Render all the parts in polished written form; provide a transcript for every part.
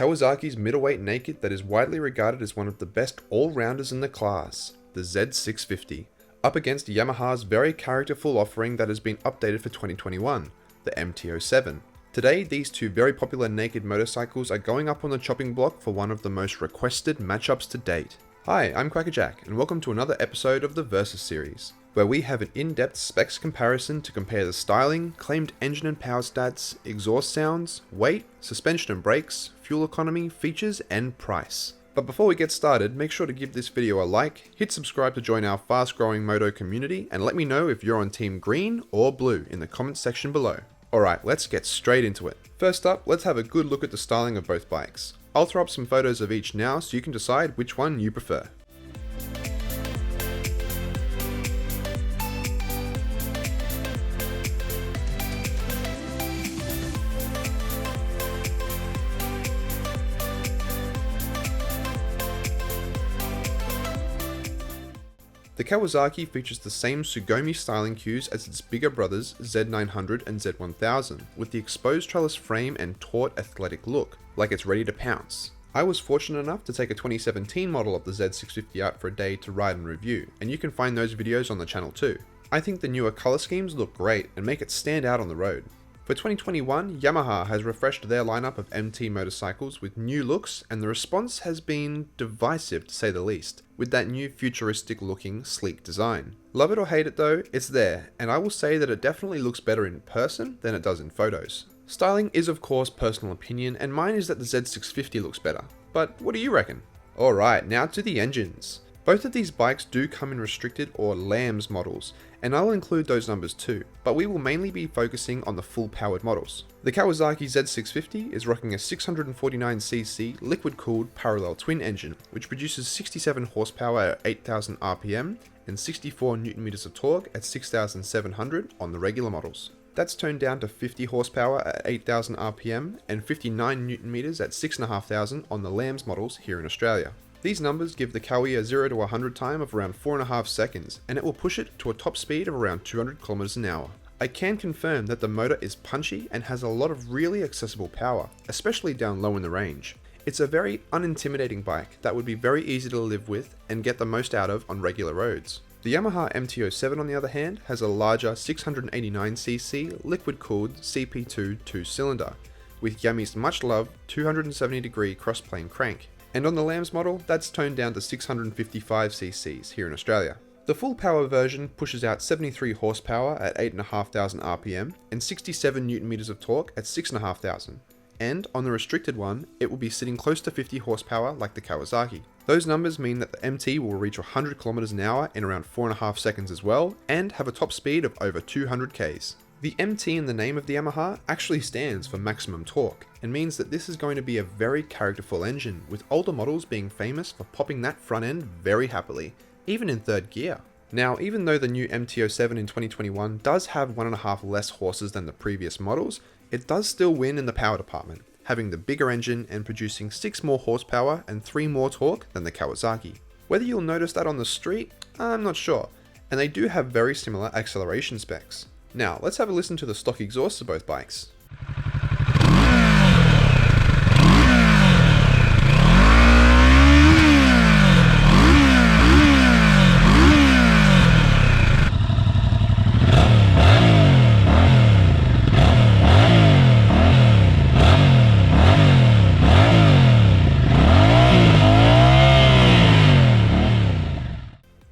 Kawasaki's middleweight naked that is widely regarded as one of the best all-rounders in the class, the Z650, up against Yamaha's very characterful offering that has been updated for 2021, the MT-07. Today, these two very popular naked motorcycles are going up on the chopping block for one of the most requested matchups to date. Hi, I'm Kwackajack, and welcome to another episode of the Versus series, where we have an in-depth specs comparison to compare the styling, claimed engine and power stats, exhaust sounds, weight, suspension and brakes, fuel economy, features, and price. But before we get started, make sure to give this video a like, hit subscribe to join our fast-growing moto community, and let me know if you're on team green or blue in the comments section below. Alright, let's get straight into it. First up, let's have a good look at the styling of both bikes. I'll throw up some photos of each now so you can decide which one you prefer. The Kawasaki features the same Sugome styling cues as its bigger brothers Z900 and Z1000, with the exposed trellis frame and taut athletic look, like it's ready to pounce. I was fortunate enough to take a 2017 model of the Z650 out for a day to ride and review, and you can find those videos on the channel too. I think the newer colour schemes look great and make it stand out on the road. For 2021, Yamaha has refreshed their lineup of MT motorcycles with new looks, and the response has been divisive to say the least, with that new futuristic looking, sleek design. Love it or hate it though, it's there, and I will say that it definitely looks better in person than it does in photos. Styling is of course personal opinion, and mine is that the Z650 looks better. But what do you reckon? Alright, now to the engines. Both of these bikes do come in restricted or LAMS models, and I'll include those numbers too, but we will mainly be focusing on the full powered models. The Kawasaki Z650 is rocking a 649cc liquid-cooled parallel twin engine, which produces 67 horsepower at 8,000 RPM and 64 Nm of torque at 6,700 on the regular models. That's toned down to 50 horsepower at 8,000 RPM and 59 Nm at 6,500 on the LAMS models here in Australia. These numbers give the Kawi a 0 to 100 time of around 4.5 seconds, and it will push it to a top speed of around 200 km an hour. I can confirm that the motor is punchy and has a lot of really accessible power, especially down low in the range. It's a very unintimidating bike that would be very easy to live with and get the most out of on regular roads. The Yamaha MT-07 on the other hand has a larger 689cc liquid-cooled CP2 2-cylinder, with Yami's much loved 270-degree cross-plane crank. And on the LAMS model, that's toned down to 655cc here in Australia. The full power version pushes out 73 horsepower at 8,500 RPM and 67 Nm of torque at 6,500. And on the restricted one, it will be sitting close to 50 horsepower like the Kawasaki. Those numbers mean that the MT will reach 100 km an hour in around 4.5 seconds as well, and have a top speed of over 200 k's. The MT in the name of the Yamaha actually stands for maximum torque, and means that this is going to be a very characterful engine, with older models being famous for popping that front end very happily, even in third gear. Now, even though the new MT-07 in 2021 does have 1.5 less horses than the previous models, it does still win in the power department, having the bigger engine and producing 6 more horsepower and 3 more torque than the Kawasaki. Whether you'll notice that on the street, I'm not sure, and they do have very similar acceleration specs. Now, let's have a listen to the stock exhausts of both bikes.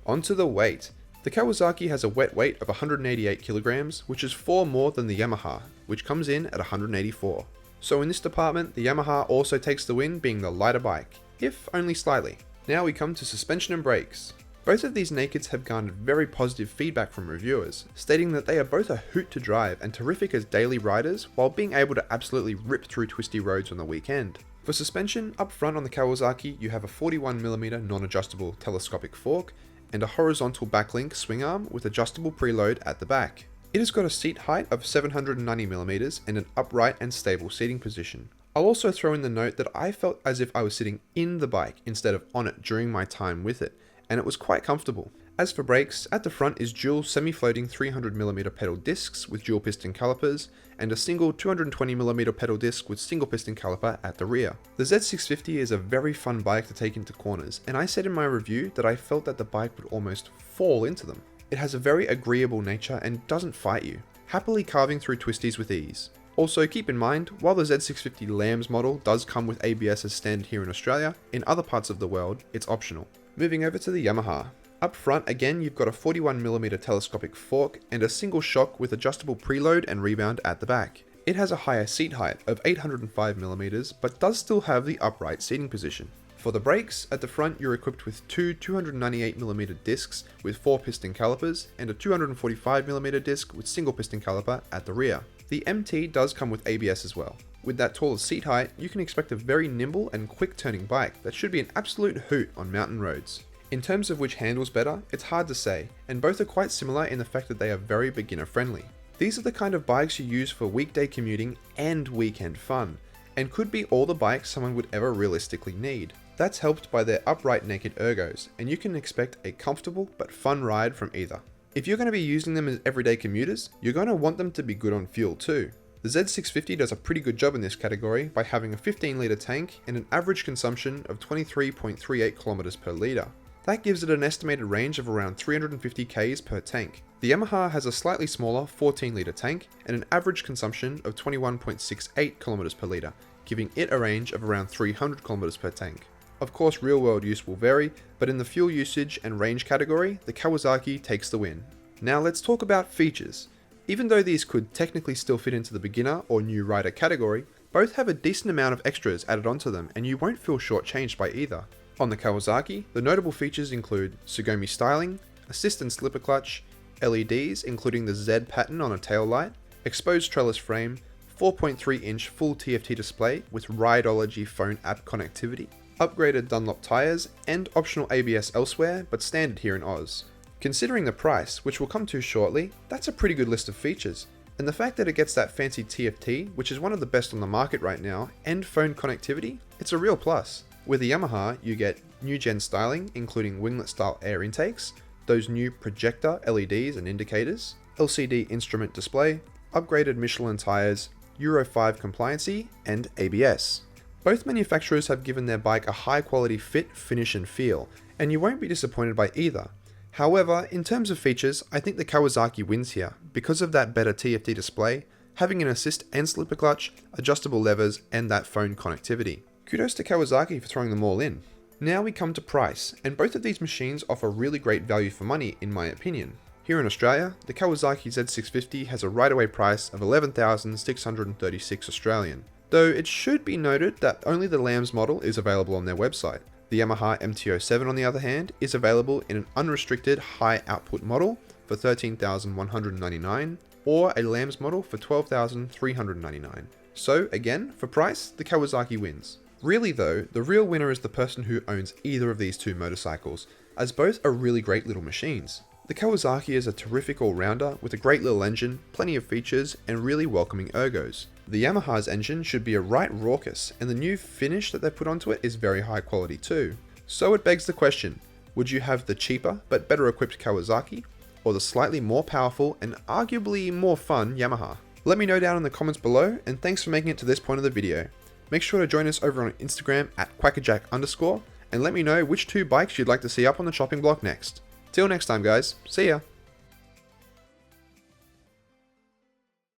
Onto the weight. The Kawasaki has a wet weight of 188 kilograms, which is 4 more than the Yamaha, which comes in at 184. So in this department, the Yamaha also takes the win, being the lighter bike, if only slightly. Now we come to suspension and brakes. Both of these nakeds have garnered very positive feedback from reviewers, stating that they are both a hoot to drive and terrific as daily riders, while being able to absolutely rip through twisty roads on the weekend. For suspension, up front on the Kawasaki, you have a 41mm non-adjustable telescopic fork, and a horizontal backlink swing arm with adjustable preload at the back. It has got a seat height of 790mm and an upright and stable seating position. I'll also throw in the note that I felt as if I was sitting in the bike instead of on it during my time with it, and it was quite comfortable. As for brakes, at the front is dual semi-floating 300mm pedal discs with dual piston calipers, and a single 220mm pedal disc with single piston caliper at the rear. The Z650 is a very fun bike to take into corners, and I said in my review that I felt that the bike would almost fall into them. It has a very agreeable nature and doesn't fight you, happily carving through twisties with ease. Also keep in mind, while the Z650 Lambs model does come with ABS as standard here in Australia, in other parts of the world it's optional. Moving over to the Yamaha. Up front, again, you've got a 41mm telescopic fork and a single shock with adjustable preload and rebound at the back. It has a higher seat height of 805mm, but does still have the upright seating position. For the brakes, at the front you're equipped with two 298mm discs with 4 piston calipers and a 245mm disc with single piston caliper at the rear. The MT does come with ABS as well. With that taller seat height, you can expect a very nimble and quick turning bike that should be an absolute hoot on mountain roads. In terms of which handles better, it's hard to say, and both are quite similar in the fact that they are very beginner friendly. These are the kind of bikes you use for weekday commuting and weekend fun, and could be all the bikes someone would ever realistically need. That's helped by their upright naked ergos, and you can expect a comfortable but fun ride from either. If you're going to be using them as everyday commuters, you're going to want them to be good on fuel too. The Z650 does a pretty good job in this category by having a 15-litre tank and an average consumption of 23.38 km per litre. That gives it an estimated range of around 350 km per tank. The Yamaha has a slightly smaller 14-litre tank and an average consumption of 21.68 km per litre, giving it a range of around 300 km per tank. Of course, real-world use will vary, but in the fuel usage and range category, the Kawasaki takes the win. Now let's talk about features. Even though these could technically still fit into the beginner or new rider category, both have a decent amount of extras added onto them and you won't feel shortchanged by either. On the Kawasaki, the notable features include Tsugumi styling, assist and slipper clutch, LEDs including the Z pattern on a tail light, exposed trellis frame, 4.3-inch full TFT display with Rideology phone app connectivity, upgraded Dunlop tyres, and optional ABS elsewhere but standard here in Oz. Considering the price, which we'll come to shortly, that's a pretty good list of features. And the fact that it gets that fancy TFT, which is one of the best on the market right now, and phone connectivity, it's a real plus. With the Yamaha, you get new gen styling, including winglet style air intakes, those new projector LEDs and indicators, LCD instrument display, upgraded Michelin tyres, Euro 5 compliancy, and ABS. Both manufacturers have given their bike a high quality fit, finish and feel, and you won't be disappointed by either. However, in terms of features, I think the Kawasaki wins here, because of that better TFT display, having an assist and slipper clutch, adjustable levers, and that phone connectivity. Kudos to Kawasaki for throwing them all in. Now we come to price, and both of these machines offer really great value for money in my opinion. Here in Australia, the Kawasaki Z650 has a right away price of 11,636 Australian, though it should be noted that only the Lambs model is available on their website. The Yamaha MT-07 on the other hand is available in an unrestricted high output model for 13,199 or a Lambs model for 12,399. So again, for price, the Kawasaki wins. Really though, the real winner is the person who owns either of these two motorcycles, as both are really great little machines. The Kawasaki is a terrific all-rounder with a great little engine, plenty of features, and really welcoming ergos. The Yamaha's engine should be a right raucous, and the new finish that they put onto it is very high quality too. So it begs the question, would you have the cheaper but better equipped Kawasaki, or the slightly more powerful and arguably more fun Yamaha? Let me know down in the comments below, and thanks for making it to this point of the video. Make sure to join us over on Instagram at Kwackajack_, and let me know which two bikes you'd like to see up on the chopping block next. Till next time guys, see ya!